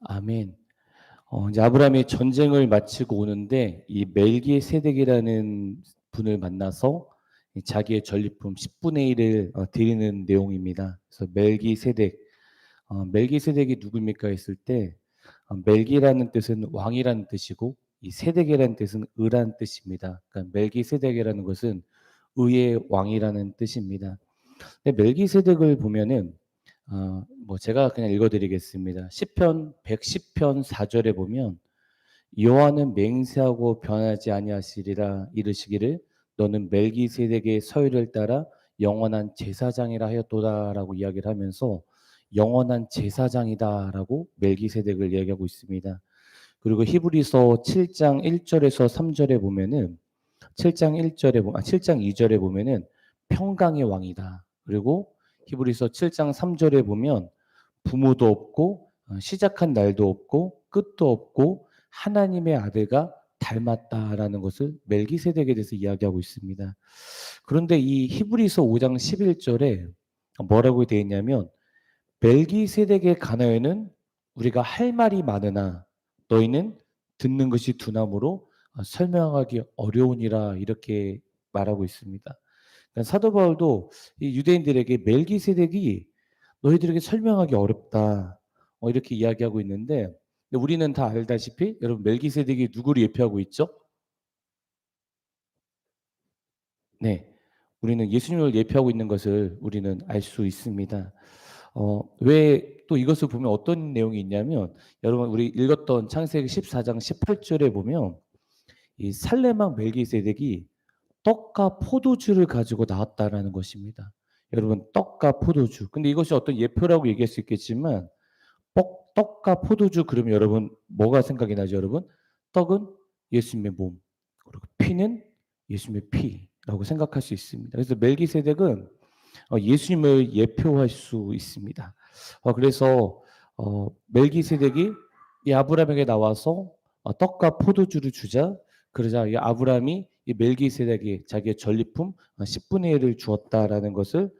아멘. 이제 아브라함이 전쟁을 마치고 오는데 이 멜기세덱이라는 분을 만나서 이 자기의 전리품 10분의 1을 드리는 내용입니다. 그래서 멜기세덱, 멜기세덱이 누굽니까 했을 때 멜기라는 뜻은 왕이라는 뜻이고 이 세덱이라는 뜻은 의라는 뜻입니다. 그러니까 멜기세덱이라는 것은 의의 왕이라는 뜻입니다. 근데 멜기세덱을 보면은 뭐 제가 그냥 읽어드리겠습니다. 시편 110편 4절에 보면 여호와는 맹세하고 변하지 아니하시리라 이르시기를 너는 멜기세덱의 서율을 따라 영원한 제사장이라 하였도다라고 이야기를 하면서 영원한 제사장이다라고 멜기세덱을 이야기하고 있습니다. 그리고 히브리서 7장 1절에서 3절에 보면은 7장 2절에 보면은 평강의 왕이다. 그리고 히브리서 7장 3절에 보면 부모도 없고 시작한 날도 없고 끝도 없고 하나님의 아들과 닮았다라는 것을 멜기세덱에 대해서 이야기하고 있습니다. 그런데 이 히브리서 5장 11절에 뭐라고 되어 있냐면 멜기세덱의 간어에는 우리가 할 말이 많으나 너희는 듣는 것이 두나무로 설명하기 어려우니라 이렇게 말하고 있습니다. 그러니까 사도 바울도 이 유대인들에게 멜기세덱이 너희들에게 설명하기 어렵다. 이렇게 이야기하고 있는데 우리는 다 알다시피 여러분 멜기세덱이 누구를 예표하고 있죠? 네. 우리는 예수님을 예표하고 있는 것을 우리는 알 수 있습니다. 왜 또 이것을 보면 어떤 내용이 있냐면 여러분 우리 읽었던 창세기 14장 18절에 보면 이 살레망 멜기세덱이 떡과 포도주를 가지고 나왔다라는 것입니다. 여러분 떡과 포도주. 근데 이것이 어떤 예표라고 얘기할 수 있겠지만 떡과 포도주 그러면 여러분 뭐가 생각이 나죠, 여러분? 떡은 예수님의 몸, 그리고 피는 예수님의 피라고 생각할 수 있습니다. 그래서 멜기세덱은 예수님을 예표할 수 있습니다. 그래서 멜기세덱이 이 아브라함에게 나와서 떡과 포도주를 주자 그러자 이 아브라함이 이 멜기세덱이 자기의 전리품 10분의 1을 주었다라는 것을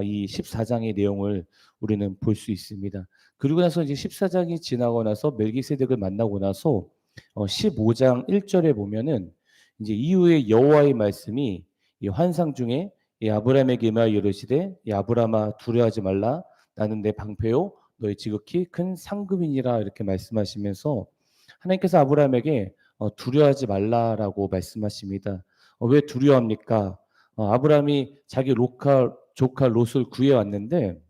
이 14장의 내용을 우리는 볼 수 있습니다. 그리고 나서 이제 14장이 지나고 나서 멜기세덱을 만나고 나서 15장 1절에 보면은 이제 이후에 여호와의 말씀이 이 환상 중에 이 아브라함에게 임하여 이르시되 이 아브라함아 두려워하지 말라 나는 내 방패요 너희 지극히 큰 상급이니라 이렇게 말씀하시면서 하나님께서 아브라함에게 두려워하지 말라라고 말씀하십니다. 왜 두려워합니까? 아브라함이 자기 조카 롯을 구해왔는데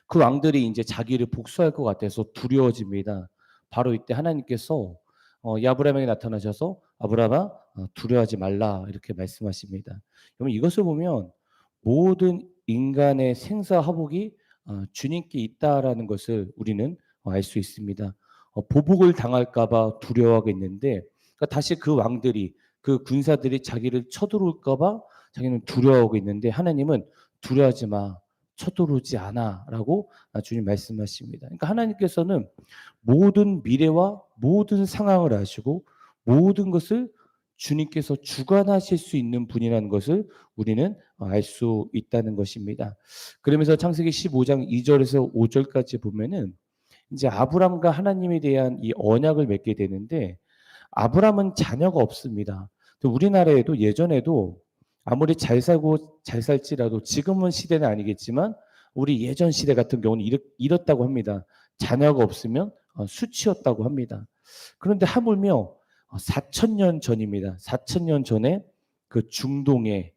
그 왕들이 이제 자기를 복수할 것 같아서 두려워집니다. 바로 이때 하나님께서 이 아브라함에게 나타나셔서 아브라함아 두려워하지 말라 이렇게 말씀하십니다. 그러면 이것을 보면 모든 인간의 생사화복이 주님께 있다라는 것을 우리는 알 수 있습니다. 보복을 당할까봐 두려워하겠는데 그러니까 다시 그 왕들이 그 군사들이 자기를 쳐들어올까봐 자기는 두려워하고 있는데 하나님은 두려워하지 마. 쳐들어오지 않아라고 주님 말씀하십니다. 그러니까 하나님께서는 모든 미래와 모든 상황을 아시고 모든 것을 주님께서 주관하실 수 있는 분이라는 것을 우리는 알 수 있다는 것입니다. 그러면서 창세기 15장 2절에서 5절까지 보면은 이제 아브람과 하나님에 대한 이 언약을 맺게 되는데 아브람은 자녀가 없습니다. 우리나라에도 예전에도 아무리 잘 살고 잘 살지라도 지금은 시대는 아니겠지만 우리 예전 시대 같은 경우는 이렇다고 합니다. 자녀가 없으면 수치였다고 합니다. 그런데 하물며 4천년 전입니다. 4천년 전에 그 중동에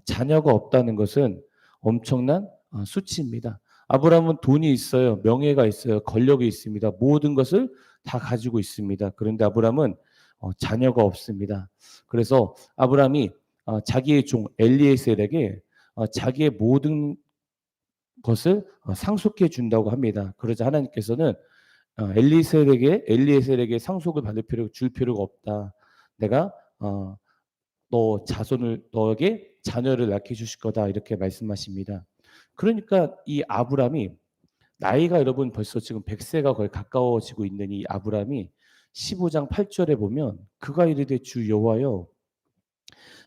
자녀가 없다는 것은 엄청난 수치입니다. 아브라함은 돈이 있어요. 명예가 있어요. 권력이 있습니다. 모든 것을 다 가지고 있습니다. 그런데 아브라함은 자녀가 없습니다. 그래서 아브라함이 자기의 종 엘리에셀에게 자기의 모든 것을 상속해 준다고 합니다. 그러자 하나님께서는 엘리에셀에게 상속을 줄 필요가 없다. 내가 너 자손을 너에게 자녀를 낳게 주실 거다 이렇게 말씀하십니다. 그러니까 이 아브라함이 나이가 여러분 벌써 지금 100세가 거의 가까워지고 있는 이 아브라함이 15장 8절에 보면 그가 이르되 주 여호와여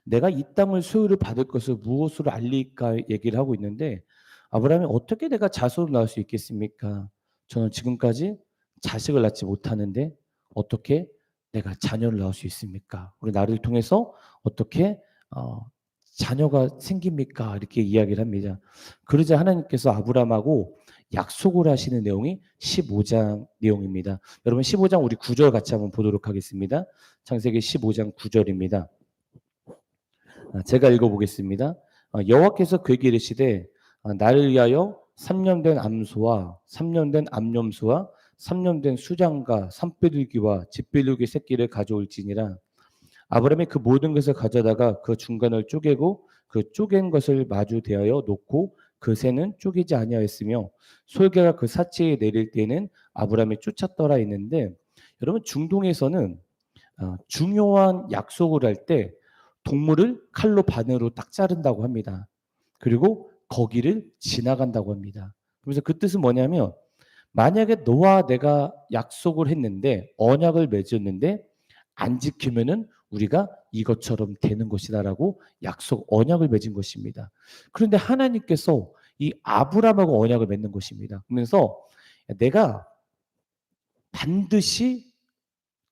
내가 이 땅을 소유를 받을 것을 무엇으로 알리까 얘기를 하고 있는데 아브라함이 어떻게 내가 자손을 낳을 수 있겠습니까? 저는 지금까지 자식을 낳지 못하는데 어떻게 내가 자녀를 낳을 수 있습니까? 우리 나를 통해서 어떻게 자녀가 생깁니까? 이렇게 이야기를 합니다. 그러자 하나님께서 아브라함하고 약속을 하시는 내용이 15장 내용입니다. 여러분 15장 우리 9절 같이 한번 보도록 하겠습니다. 창세기 15장 9절입니다. 제가 읽어보겠습니다. 여호와께서 그에게 이르시되 나를 위하여 3년 된 암소와 3년 된 암염소와 3년 된 수장과 산비둘기와 집비둘기 새끼를 가져올지니라. 아브라함이 그 모든 것을 가져다가 그 중간을 쪼개고 그 쪼갠 것을 마주 대하여 놓고 그 새는 쪼개지 아니하였으며 솔개가 그 사치에 내릴 때는 아브라함이 쫓았더라 했는데, 여러분 중동에서는 중요한 약속을 할 때 동물을 칼로 반으로 딱 자른다고 합니다. 그리고 거기를 지나간다고 합니다. 그래서 그 뜻은 뭐냐면, 만약에 너와 내가 약속을 했는데 언약을 맺었는데 안 지키면은 우리가 이것처럼 되는 것이다라고 약속 언약을 맺은 것입니다. 그런데 하나님께서 이 아브라함하고 언약을 맺는 것입니다. 그러면서 내가 반드시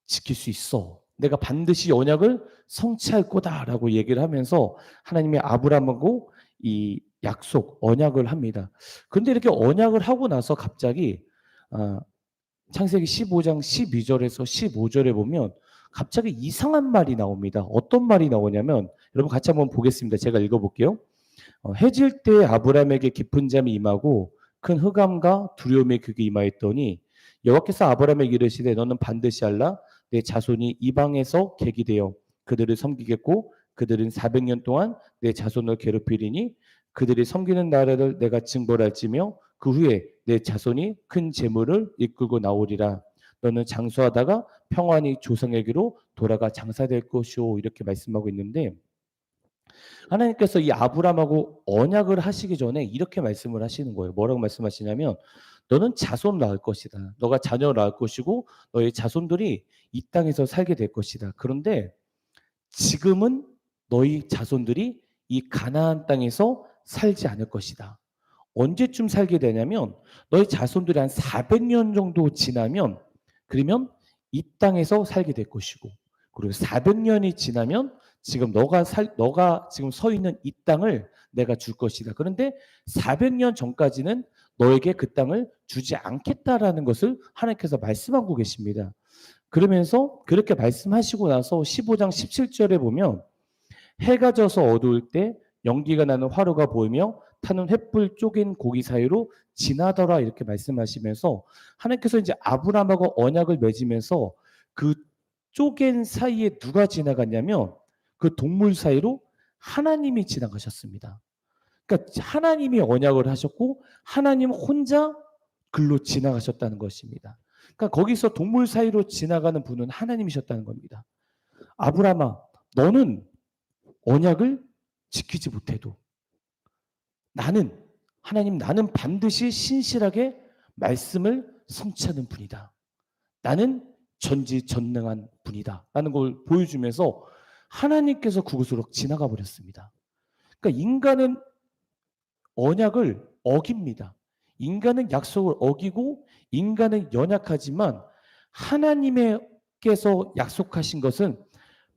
지킬 수 있어. 내가 반드시 언약을 성취할 거다라고 얘기를 하면서 하나님이 아브라함하고 이 약속, 언약을 합니다. 그런데 이렇게 언약을 하고 나서 갑자기 창세기 15장 12절에서 15절에 보면 갑자기 이상한 말이 나옵니다. 어떤 말이 나오냐면, 여러분 같이 한번 보겠습니다. 제가 읽어볼게요. 해질 때 아브라함에게 깊은 잠이 임하고 큰 흑암과 두려움이 그에게 임하였더니 여호와께서 아브라함에게 이르시되 너는 반드시 알라. 내 자손이 이방에서 계기되어 그들을 섬기겠고 그들은 400년 동안 내 자손을 괴롭히리니 그들이 섬기는 나라를 내가 징벌할지며 그 후에 내 자손이 큰 재물을 이끌고 나오리라. 너는 장수하다가 평안히 조상에게로 돌아가 장사될 것이오. 이렇게 말씀하고 있는데, 하나님께서 이 아브라함하고 언약을 하시기 전에 이렇게 말씀을 하시는 거예요. 뭐라고 말씀하시냐면, 너는 자손을 낳을 것이다. 너가 자녀를 낳을 것이고 너의 자손들이 이 땅에서 살게 될 것이다. 그런데 지금은 너희 자손들이 이 가나안 땅에서 살지 않을 것이다. 언제쯤 살게 되냐면 너희 자손들이 한 400년 정도 지나면, 그러면 이 땅에서 살게 될 것이고, 그리고 400년이 지나면 지금 너가 지금 서 있는 이 땅을 내가 줄 것이다. 그런데 400년 전까지는 너에게 그 땅을 주지 않겠다라는 것을 하나님께서 말씀하고 계십니다. 그러면서 그렇게 말씀하시고 나서 15장 17절에 보면 해가 져서 어두울 때 연기가 나는 화로가 보이며 타는 횃불 쪼갠 고기 사이로 지나더라 이렇게 말씀하시면서 하나님께서 이제 아브라함하고 언약을 맺으면서 그 쪼갠 사이에 누가 지나갔냐면 그 동물 사이로 하나님이 지나가셨습니다. 그러니까 하나님이 언약을 하셨고 하나님 혼자 글로 지나가셨다는 것입니다. 그러니까 거기서 동물 사이로 지나가는 분은 하나님이셨다는 겁니다. 아브라함아, 너는 언약을 지키지 못해도 나는 반드시 신실하게 말씀을 성취하는 분이다. 나는 전지전능한 분이다. 라는 걸 보여주면서 하나님께서 그곳으로 지나가 버렸습니다. 그러니까 인간은 언약을 어깁니다. 인간은 약속을 어기고 인간은 연약하지만 하나님께서 약속하신 것은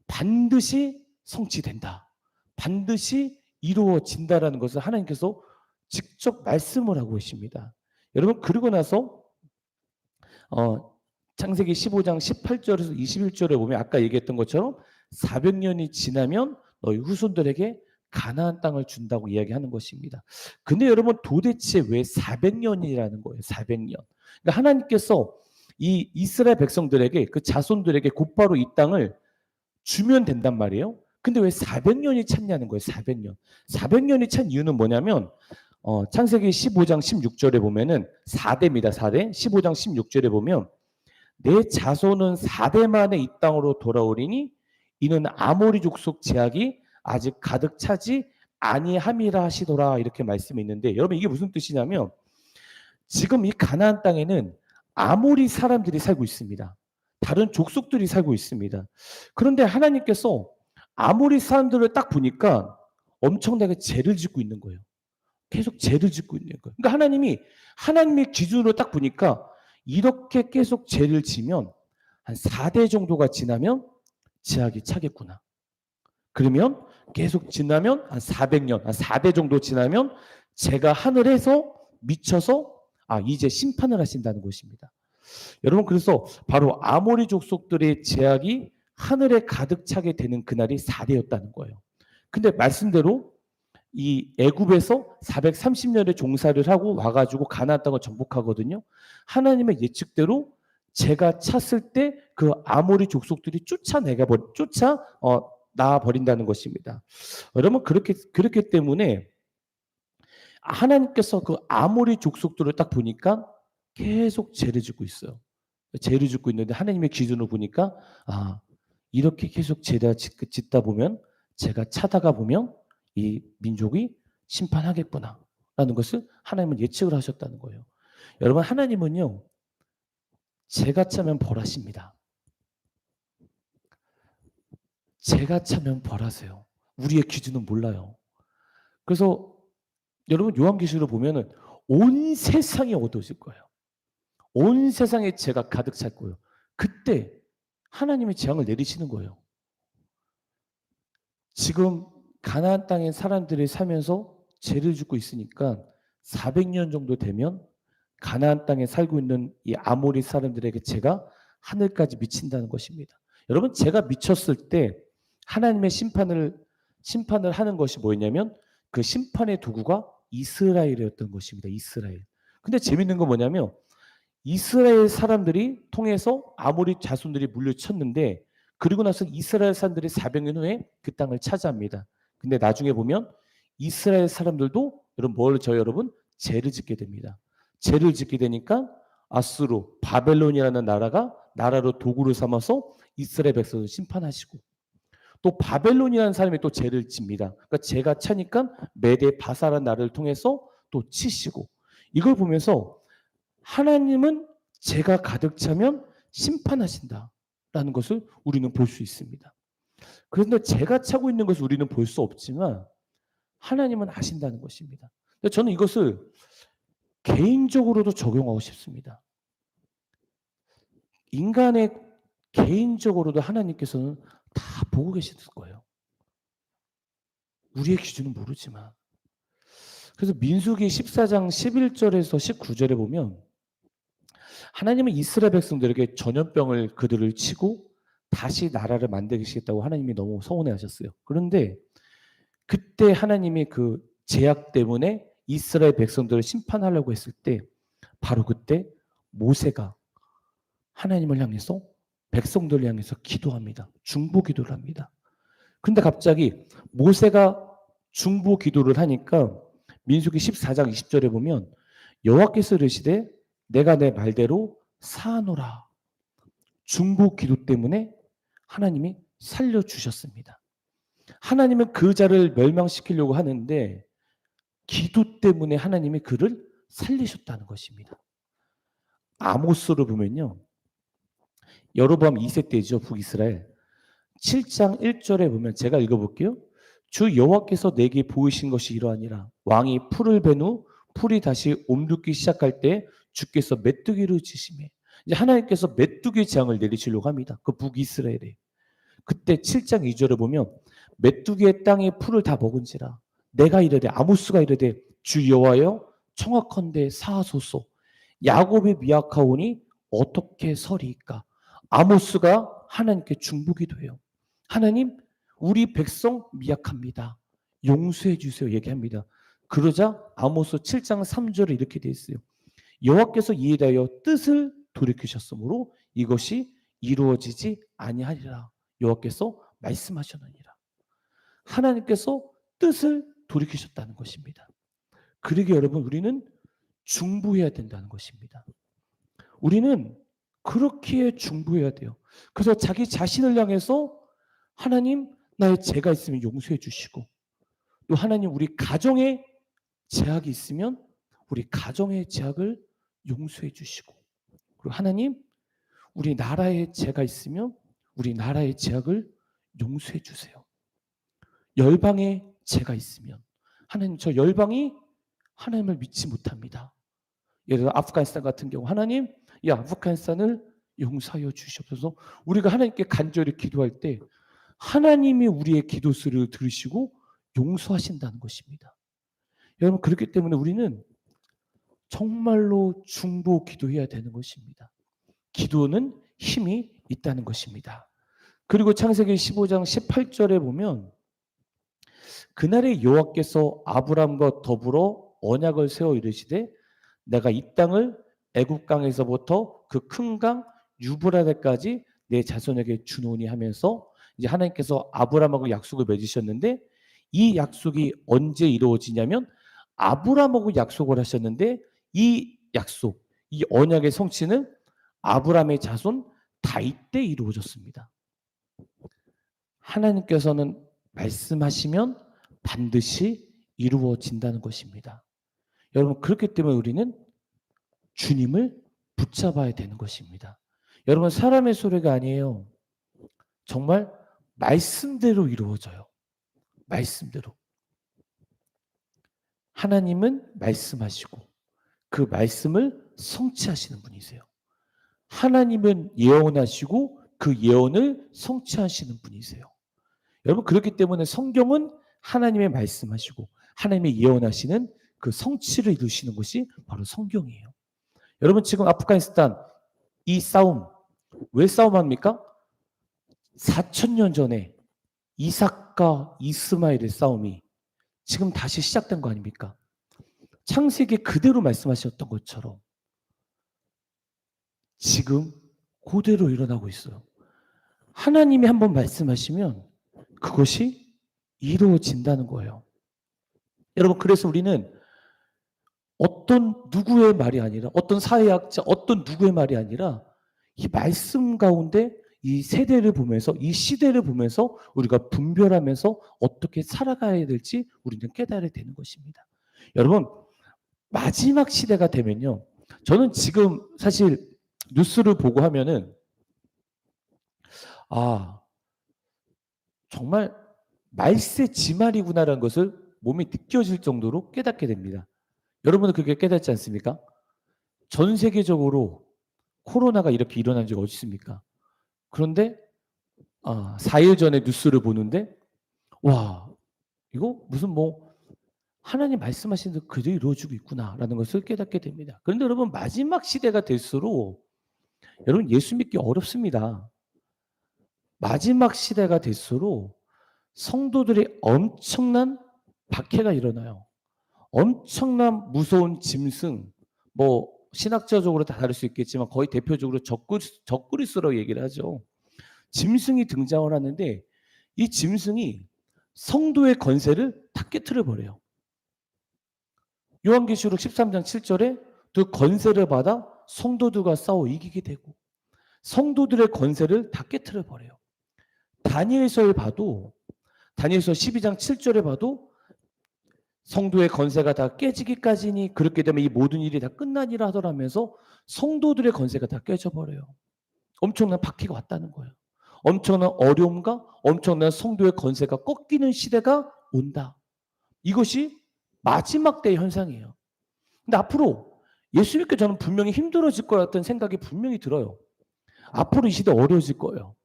반드시 성취된다. 반드시 이루어진다라는 것을 하나님께서 직접 말씀을 하고 계십니다. 여러분 그러고 나서 창세기 15장 18절에서 21절에 보면 아까 얘기했던 것처럼 400년이 지나면 너희 후손들에게 가나안 땅을 준다고 이야기하는 것입니다. 근데 여러분 도대체 왜 400년이라는 거예요? 400년. 그러니까 하나님께서 이 이스라엘 백성들에게 그 자손들에게 곧바로 이 땅을 주면 된단 말이에요. 근데 왜 400년이 찼냐는 거예요. 400년. 400년이 찬 이유는 뭐냐면 창세기 15장 16절에 보면은 4대입니다. 4대. 15장 16절에 보면 내 자손은 4대 만에 이 땅으로 돌아오리니 이는 아모리 족속 제약이 아직 가득 차지 아니함이라 하시더라 이렇게 말씀이 있는데, 여러분 이게 무슨 뜻이냐면 지금 이 가나안 땅에는 아모리 사람들이 살고 있습니다. 다른 족속들이 살고 있습니다. 그런데 하나님께서 아모리 사람들을 딱 보니까 엄청나게 죄를 짓고 있는 거예요. 계속 죄를 짓고 있는 거예요. 그러니까 하나님의 기준으로 딱 보니까 이렇게 계속 죄를 지면 한 4대 정도가 지나면 제약이 차겠구나. 그러면 계속 지나면 한 400년, 한 4대 정도 지나면 제가 하늘에서 미쳐서 이제 심판을 하신다는 것입니다. 여러분, 그래서 바로 아모리 족속들의 제약이 하늘에 가득 차게 되는 그날이 4대였다는 거예요. 근데 말씀대로 이 애굽에서 430년의 종사를 하고 와가지고 가나안 땅을 정복하거든요. 하나님의 예측대로 제가 찼을 때 그 아모리 족속들이 나와 버린다는 것입니다. 여러분, 그렇기 때문에 하나님께서 그 아모리 족속들을 딱 보니까 계속 죄를 짓고 있어요. 죄를 짓고 있는데 하나님의 기준으로 보니까 이렇게 계속 죄를 짓다 보면 제가 차다가 보면 이 민족이 심판하겠구나라는 것을 하나님은 예측을 하셨다는 거예요. 여러분, 하나님은요, 죄가 차면 벌하십니다. 죄가 차면 벌하세요. 우리의 기준은 몰라요. 그래서 여러분, 요한계시록을 보면은 온 세상이 어두워질 거예요. 온 세상에 죄가 가득 찰 거예요. 그때 하나님이 재앙을 내리시는 거예요. 지금 가나안 땅에 사람들이 살면서 죄를 짓고 있으니까 400년 정도 되면 가나안 땅에 살고 있는 이 아모리 사람들에게 죄가 하늘까지 미친다는 것입니다. 여러분, 죄가 미쳤을 때 하나님의 심판을 하는 것이 뭐였냐면 그 심판의 도구가 이스라엘이었던 것입니다. 이스라엘. 근데 재밌는 건 뭐냐면 이스라엘 사람들이 통해서 아모리 자손들이 물려쳤는데, 그리고 나서 이스라엘 사람들이 400년 후에 그 땅을 차지합니다. 근데 나중에 보면 이스라엘 사람들도 여러분 죄를 짓게 됩니다. 죄를 짓게 되니까 아수르, 바벨론이라는 나라로 도구를 삼아서 이스라엘 백성을 심판하시고, 또 바벨론이라는 사람이 또 죄를 집니다. 그러니까 죄가 차니까 메대 바사라는 나라를 통해서 또 치시고, 이걸 보면서 하나님은 죄가 가득 차면 심판하신다라는 것을 우리는 볼 수 있습니다. 그런데 죄가 차고 있는 것을 우리는 볼 수 없지만 하나님은 아신다는 것입니다. 저는 이것을 개인적으로도 적용하고 싶습니다. 인간의 개인적으로도 하나님께서는 다 보고 계실 거예요. 우리의 기준은 모르지만. 그래서 민수기 14장 11절에서 19절에 보면 하나님은 이스라엘 백성들에게 전염병을 그들을 치고 다시 나라를 만들겠다고 하나님이 너무 서운해하셨어요. 그런데 그때 하나님이 그 제약 때문에 이스라엘 백성들을 심판하려고 했을 때 바로 그때 모세가 하나님을 향해서 백성들을 향해서 기도합니다. 중보 기도를 합니다. 그런데 갑자기 모세가 중보 기도를 하니까 민수기 14장 20절에 보면 여호와께서 이르시되 내가 내 말대로 사하노라. 중보 기도 때문에 하나님이 살려주셨습니다. 하나님은 그 자를 멸망시키려고 하는데 기도 때문에 하나님이 그를 살리셨다는 것입니다. 아모스를 보면요, 여로보암 2세 때죠. 북이스라엘 7장 1절에 보면, 제가 읽어볼게요. 주 여호와께서 내게 보이신 것이 이러하니라. 왕이 풀을 벤 후 풀이 다시 옴듣기 시작할 때 주께서 메뚜기를 치시매. 이제 하나님께서 메뚜기 재앙을 내리시려고 합니다. 그 북이스라엘에. 그때 7장 2절에 보면 메뚜기의 땅에 풀을 다 먹은지라 내가 이르되, 아모스가 이르되 주 여호와여 청하건대 사하소서. 야곱이 미약하오니 어떻게 서리이까. 아모스가 하나님께 중보기도해요. 하나님, 우리 백성 미약합니다. 용서해 주세요. 얘기합니다. 그러자 아모스 7장 3절에 이렇게 되어 있어요. 여호와께서 이에 대하여 뜻을 돌이키셨으므로 이것이 이루어지지 아니하리라. 여호와께서 말씀하셨느니라. 하나님께서 뜻을 돌이키셨다는 것입니다. 그러게 여러분, 우리는 중보해야 된다는 것입니다. 우리는 그렇게 중보해야 돼요. 그래서 자기 자신을 향해서 하나님, 나의 죄가 있으면 용서해 주시고, 또 하나님, 우리 가정에 제약이 있으면 우리 가정의 제약을 용서해 주시고, 그리고 하나님, 우리 나라에 죄가 있으면 우리 나라의 제약을 용서해 주세요. 열방에 죄가 있으면 하나님, 저 열방이 하나님을 믿지 못합니다. 예를 들어 아프가니스탄 같은 경우 하나님, 이 아프가니스탄을 용서하여 주시옵소서. 우리가 하나님께 간절히 기도할 때 하나님이 우리의 기도 소리를 들으시고 용서하신다는 것입니다. 여러분, 그렇기 때문에 우리는 정말로 중보 기도해야 되는 것입니다. 기도는 힘이 있다는 것입니다. 그리고 창세기 15장 18절에 보면 그날에 여호와께서 아브람과 더불어 언약을 세워 이르시되 내가 이 땅을 애굽 강에서부터 그 큰 강 유브라데까지 내 자손에게 주노니 하면서 이제 하나님께서 아브람하고 약속을 맺으셨는데 이 약속이 언제 이루어지냐면 아브람하고 약속을 하셨는데 이 약속, 이 언약의 성취는 아브람의 자손 다윗 때 이루어졌습니다. 하나님께서는 말씀하시면 반드시 이루어진다는 것입니다. 여러분, 그렇기 때문에 우리는 주님을 붙잡아야 되는 것입니다. 여러분, 사람의 소리가 아니에요. 정말 말씀대로 이루어져요. 말씀대로. 하나님은 말씀하시고 그 말씀을 성취하시는 분이세요. 하나님은 예언하시고 그 예언을 성취하시는 분이세요. 여러분, 그렇기 때문에 성경은 하나님의 말씀하시고 하나님의 예언하시는 그 성취를 이루시는 것이 바로 성경이에요. 여러분, 지금 아프가니스탄 이 싸움 왜 싸움합니까? 4,000년 전에 이삭과 이스마엘의 싸움이 지금 다시 시작된 거 아닙니까? 창세기 그대로 말씀하셨던 것처럼 지금 그대로 일어나고 있어요. 하나님이 한번 말씀하시면 그것이 이루어진다는 거예요. 여러분, 그래서 우리는 어떤 누구의 말이 아니라 어떤 사회학자, 어떤 누구의 말이 아니라 이 말씀 가운데 이 세대를 보면서 이 시대를 보면서 우리가 분별하면서 어떻게 살아가야 될지 우리는 깨달아야 되는 것입니다. 여러분, 마지막 시대가 되면요. 저는 지금 사실 뉴스를 보고 하면은 정말 말세 지말이구나라는 것을 몸이 느껴질 정도로 깨닫게 됩니다. 여러분은 그렇게 깨닫지 않습니까? 전 세계적으로 코로나가 이렇게 일어난 적이 어디 있습니까? 그런데 4일 전에 뉴스를 보는데 와, 이거 무슨 하나님 말씀하신 대로 그대로 이루어지고 있구나라는 것을 깨닫게 됩니다. 그런데 여러분, 마지막 시대가 될수록 여러분 예수 믿기 어렵습니다. 마지막 시대가 될수록 성도들이 엄청난 박해가 일어나요. 엄청난 무서운 짐승, 신학자적으로 다 다를 수 있겠지만 거의 대표적으로 적그리스도라고 얘기를 하죠. 짐승이 등장을 하는데 이 짐승이 성도의 권세를 다 깨트려 버려요. 요한계시록 13장 7절에 그 권세를 받아 성도들과 싸워 이기게 되고 성도들의 권세를 다 깨트려 버려요. 다니엘서에 봐도 다니엘서 12장 7절에 봐도 성도의 권세가 다 깨지기까지니 그렇게 되면 이 모든 일이 다 끝나니라 하더라면서 성도들의 권세가 다 깨져버려요. 엄청난 박해가 왔다는 거예요. 엄청난 어려움과 엄청난 성도의 권세가 꺾이는 시대가 온다. 이것이 마지막 때의 현상이에요. 근데 앞으로 예수 믿게 저는 분명히 힘들어질 것 같은 생각이 분명히 들어요. 앞으로 이 시대 어려워질 거예요.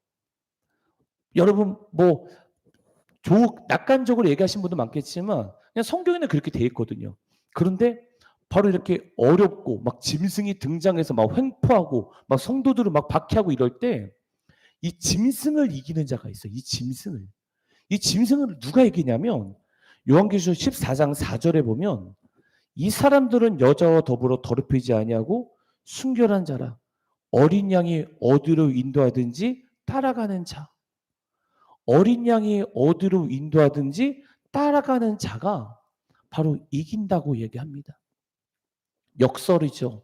여러분, 낙관적으로 얘기하신 분도 많겠지만 그냥 성경에는 그렇게 돼 있거든요. 그런데 바로 이렇게 어렵고 막 짐승이 등장해서 막 횡포하고 막 성도들을 막 박해하고 이럴 때 이 짐승을 이기는 자가 있어요. 이 짐승을 누가 이기냐면 요한계시록 14장 4절에 보면 이 사람들은 여자와 더불어 더럽히지 아니하고 순결한 자라 어린 양이 어디로 인도하든지 따라가는 자. 어린 양이 어디로 인도하든지 따라가는 자가 바로 이긴다고 얘기합니다. 역설이죠.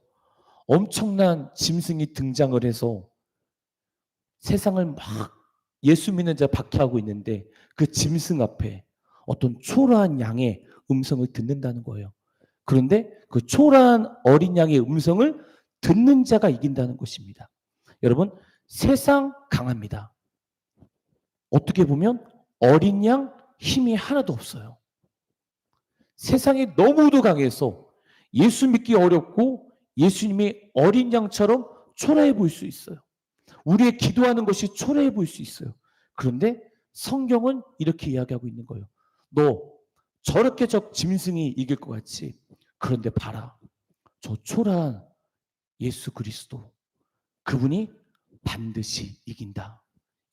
엄청난 짐승이 등장을 해서 세상을 막 예수 믿는 자 박해하고 있는데 그 짐승 앞에 어떤 초라한 양의 음성을 듣는다는 거예요. 그런데 그 초라한 어린 양의 음성을 듣는 자가 이긴다는 것입니다. 여러분, 세상 강합니다. 어떻게 보면 어린 양 힘이 하나도 없어요. 세상이 너무도 강해서 예수 믿기 어렵고 예수님이 어린 양처럼 초라해 보일 수 있어요. 우리의 기도하는 것이 초라해 보일 수 있어요. 그런데 성경은 이렇게 이야기하고 있는 거예요. 너 저렇게 저 짐승이 이길 것 같지? 그런데 봐라. 저 초라한 예수 그리스도. 그분이 반드시 이긴다.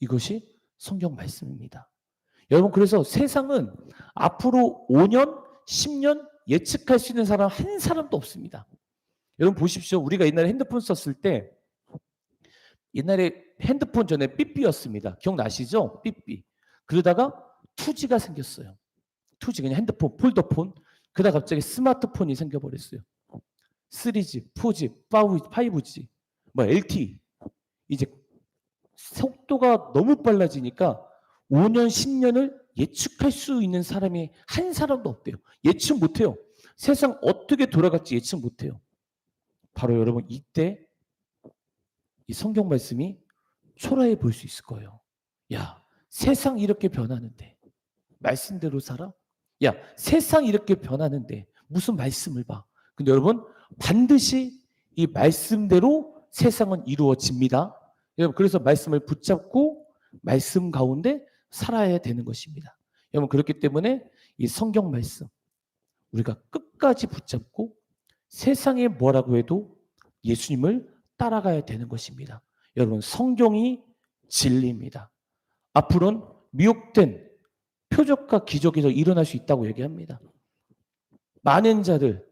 이것이 성경 말씀입니다. 여러분, 그래서 세상은 앞으로 5년, 10년 예측할 수 있는 사람 한 사람도 없습니다. 여러분 보십시오. 우리가 옛날에 핸드폰 썼을 때 옛날에 핸드폰 전에 삐삐였습니다. 기억나시죠? 삐삐. 그러다가 2G가 생겼어요. 2G 그냥 핸드폰, 폴더폰. 그러다 갑자기 스마트폰이 생겨버렸어요. 3G, 4G, 5G, 뭐 LTE. 이제 속도가 너무 빨라지니까 5년, 10년을 예측할 수 있는 사람이 한 사람도 없대요. 예측 못해요. 세상 어떻게 돌아갈지 예측 못해요. 바로 여러분 이때 이 성경 말씀이 초라해 보일 수 있을 거예요. 야, 세상 이렇게 변하는데 말씀대로 살아? 야, 세상 이렇게 변하는데 무슨 말씀을 봐? 근데 여러분 반드시 이 말씀대로 세상은 이루어집니다. 여러분 그래서 말씀을 붙잡고 말씀 가운데 살아야 되는 것입니다. 여러분 그렇기 때문에 이 성경 말씀 우리가 끝까지 붙잡고 세상에 뭐라고 해도 예수님을 따라가야 되는 것입니다. 여러분 성경이 진리입니다. 앞으로는 미혹된 표적과 기적에서 일어날 수 있다고 얘기합니다. 많은 자들,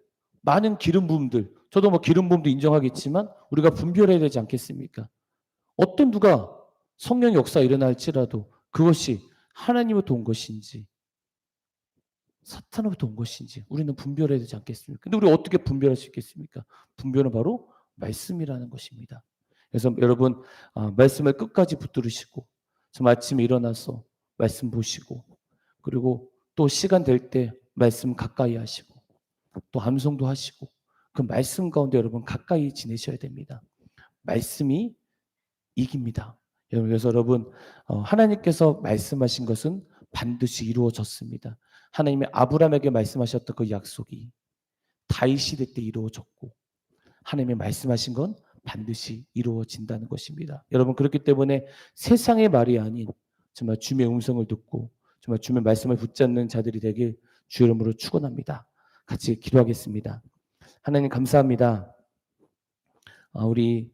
많은 기름 부음들, 저도 뭐 기름 부음도 인정하겠지만 우리가 분별해야 되지 않겠습니까? 어떤 누가 성령 역사 일어날지라도 그것이 하나님으로부터 온 것인지 사탄으로부터 온 것인지 우리는 분별해야 되지 않겠습니까? 근데 우리 어떻게 분별할 수 있겠습니까? 분별은 바로 말씀이라는 것입니다. 그래서 여러분 말씀을 끝까지 붙들으시고 좀 아침에 일어나서 말씀 보시고 그리고 또 시간 될 때 말씀 가까이 하시고 또 암송도 하시고 그 말씀 가운데 여러분 가까이 지내셔야 됩니다. 말씀이 이깁니다. 그래서 여러분 하나님께서 말씀하신 것은 반드시 이루어졌습니다. 하나님이 아브라함에게 말씀하셨던 그 약속이 다윗 시대 때 이루어졌고 하나님이 말씀하신 건 반드시 이루어진다는 것입니다. 여러분 그렇기 때문에 세상의 말이 아닌 정말 주님의 음성을 듣고 정말 주님의 말씀을 붙잡는 자들이 되길 주 이름으로 축원합니다. 같이 기도하겠습니다. 하나님 감사합니다. 우리